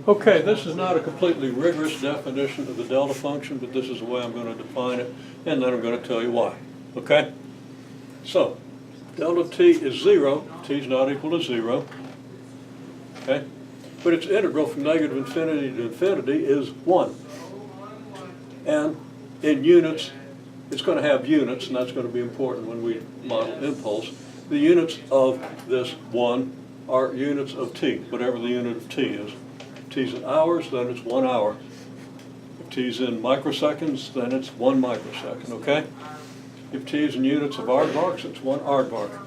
Okay, this is not a completely rigorous definition of the delta function, but this is the way I'm going to define it, and then I'm going to tell you why. Okay? So, delta t is 0. T is not equal to 0. Okay? But its integral from negative infinity to infinity is 1. And in units, it's going to have units, and that's going to be important when we model impulse. The units of this 1 are units of t, whatever the unit of t is. If t's in hours, then it's 1 hour. If t's in microseconds, then it's 1 microsecond, okay? If t's in units of aardvarks, it's 1 aardvark,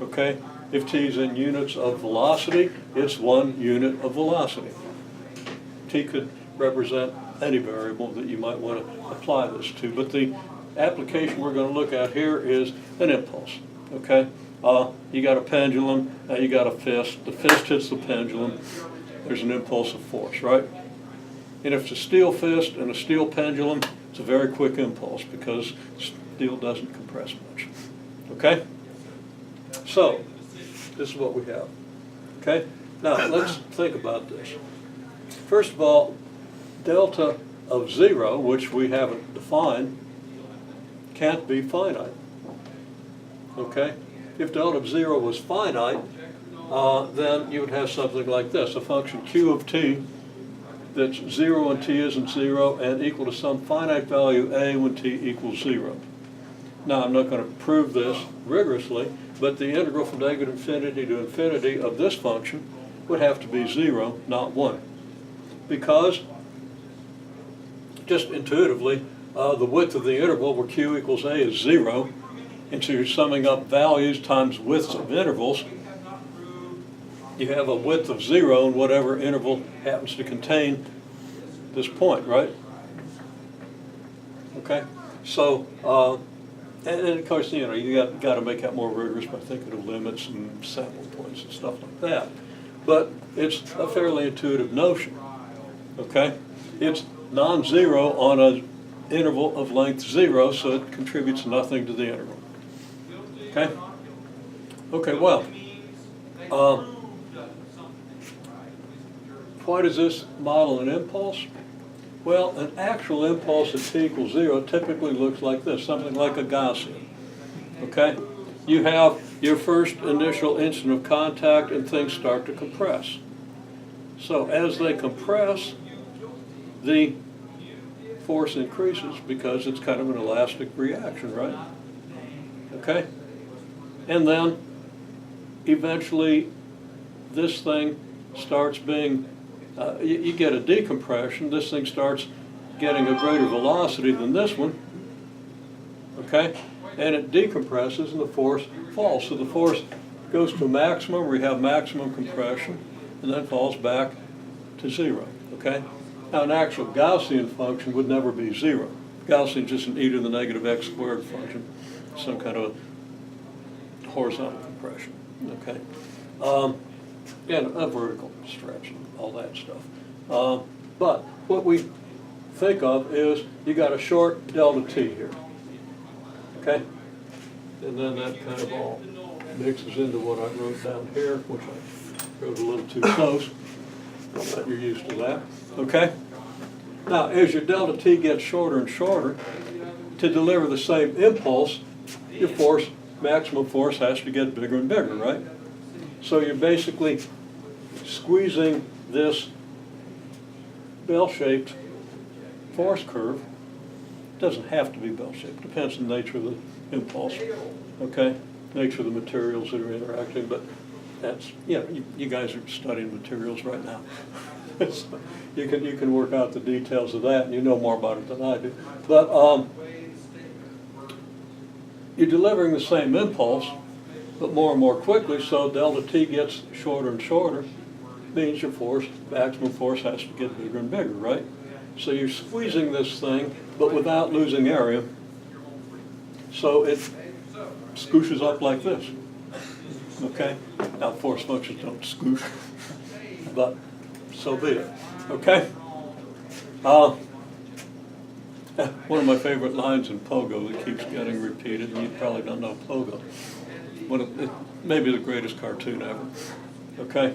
okay? If t's in units of velocity, it's 1 unit of velocity. T could represent any variable that you might want to apply this to, but the application we're going to look at here is an impulse, okay? You got a pendulum, you got a fist. The fist hits the pendulum. There's an impulse of force, right? And if it's a steel fist and a steel pendulum, it's a very quick impulse because steel doesn't compress much, okay? So, this is what we have, okay? Now, let's think about this. First of all, delta of 0, which we haven't defined, can't be finite, okay? If delta of 0 was finite, then you would have something like this, a function q of t that's 0 when t isn't 0 and equal to some finite value a when t equals 0. Now, I'm not going to prove this rigorously, but the integral from negative infinity to infinity of this function would have to be 0, not 1. Because, just intuitively, the width of the interval where q equals a is 0, and so you're summing up values times widths of intervals. You have a width of 0 in whatever interval happens to contain this point, right? Okay? So, and of course, you know, you got to make that more rigorous by thinking of limits and sample points and stuff like that. But it's a fairly intuitive notion, okay? It's non-zero on an interval of length 0, so it contributes nothing to the interval. Okay? Okay, well, why does this model an impulse? Well, an actual impulse at t equals 0 typically looks like this, something like a Gaussian. Okay? You have your first initial instant of contact and things start to compress. So as they compress, the force increases because it's kind of an elastic reaction, right? Okay? And then eventually this thing starts being, you get a decompression, this thing starts getting a greater velocity than this one, okay? And it decompresses and the force falls. So the force goes to a maximum, where you have maximum compression, and then falls back to 0, okay? Now an actual Gaussian function would never be 0. Gaussian is just an e to the negative x squared function, some kind of horizontal compression, okay? And a vertical stretch and all that stuff. But what we think of is you got a short delta t here, okay? And then that kind of all mixes into what I wrote down here, which I wrote a little too close, but you're used to that, okay? Now, as your delta t gets shorter and shorter, to deliver the same impulse, your force, maximum force, has to get bigger and bigger, right? So you're basically squeezing this bell-shaped force curve. It doesn't have to be bell-shaped, depends on the nature of the impulse, okay? Nature of the materials that are interacting, but that's, you know, you guys are studying materials right now. So you can work out the details of that, and you know more about it than I do. But you're delivering the same impulse, but more and more quickly, so delta t gets shorter and shorter, means your force, maximum force, has to get bigger and bigger, right? So you're squeezing this thing, but without losing area, so it scooshes up like this, okay? Now force functions don't scoosh, but so be it, okay? One of my favorite lines in Pogo that keeps getting repeated, and you probably don't know Pogo, maybe the greatest cartoon ever, okay?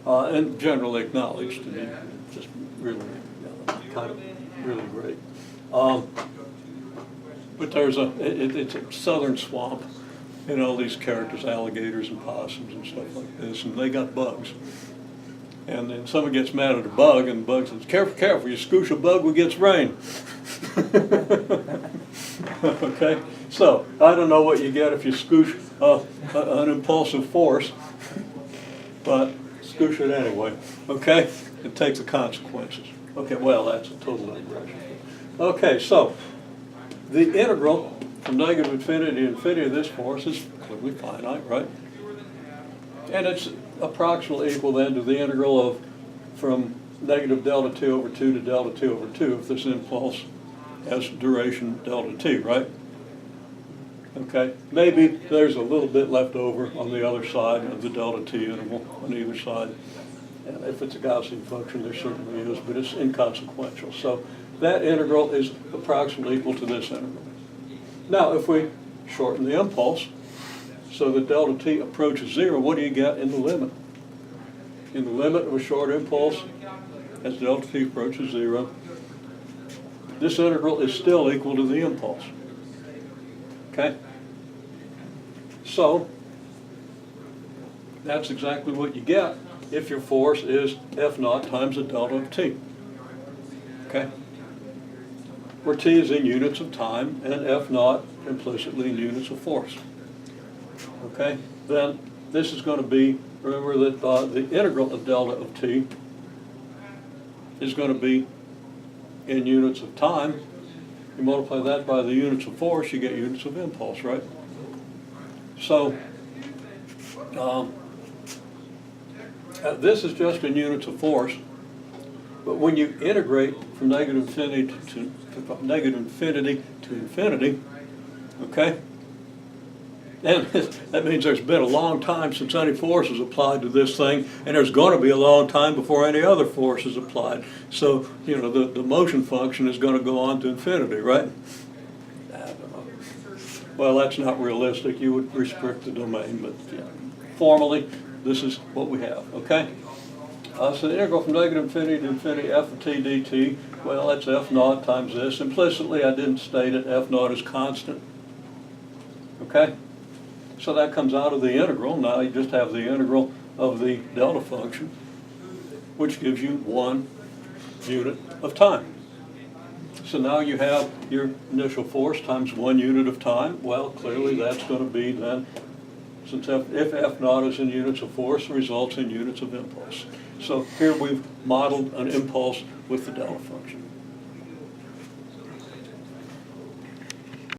and generally acknowledged to be just really, kind of really great. But there's it's a southern swamp, and all these characters, alligators and possums and stuff like this, and they got bugs. And then someone gets mad at a bug, and the bug says, "Careful, careful, you scoosh a bug, we gets rain." Okay, so I don't know what you get if you scoosh an impulsive force, but scoosh it anyway, okay? It takes the consequences. Okay, well, that's a total digression. Okay, so the integral from negative infinity to infinity of this force is clearly finite, right? And it's approximately equal then to the integral of from negative delta t over 2 to delta t over 2 if this impulse has duration delta t, right? Okay, maybe there's a little bit left over on the other side of the delta t interval on either side. And if it's a Gaussian function, there certainly is, but it's inconsequential. So that integral is approximately equal to this integral. Now, if we shorten the impulse so that delta t approaches 0, what do you get in the limit? In the limit of a short impulse, as delta t approaches 0, this integral is still equal to the impulse. Okay? So, that's exactly what you get if your force is F naught times the delta of t. Okay? Where t is in units of time and F naught implicitly in units of force. Okay? Then this is going to be, remember that the integral of delta of t is going to be in units of time. You multiply that by the units of force, you get units of impulse, right? So, this is just in units of force, but when you integrate from negative infinity to infinity, okay, and that means there's been a long time since any force is applied to this thing, and there's going to be a long time before any other force is applied. So, you know, the motion function is going to go on to infinity, right? Well, that's not realistic. You would restrict the domain, but yeah, formally, this is what we have, okay? So the integral from negative infinity to infinity f of t dt, well, that's f naught times this. Implicitly, I didn't state it, f naught is constant, okay? So that comes out of the integral. Now you just have the integral of the delta function, which gives you 1 unit of time. So now you have your initial force times 1 unit of time. Well, clearly that's going to be then, since if F naught is in units of force, results in units of impulse. So here we've modeled an impulse with the delta function.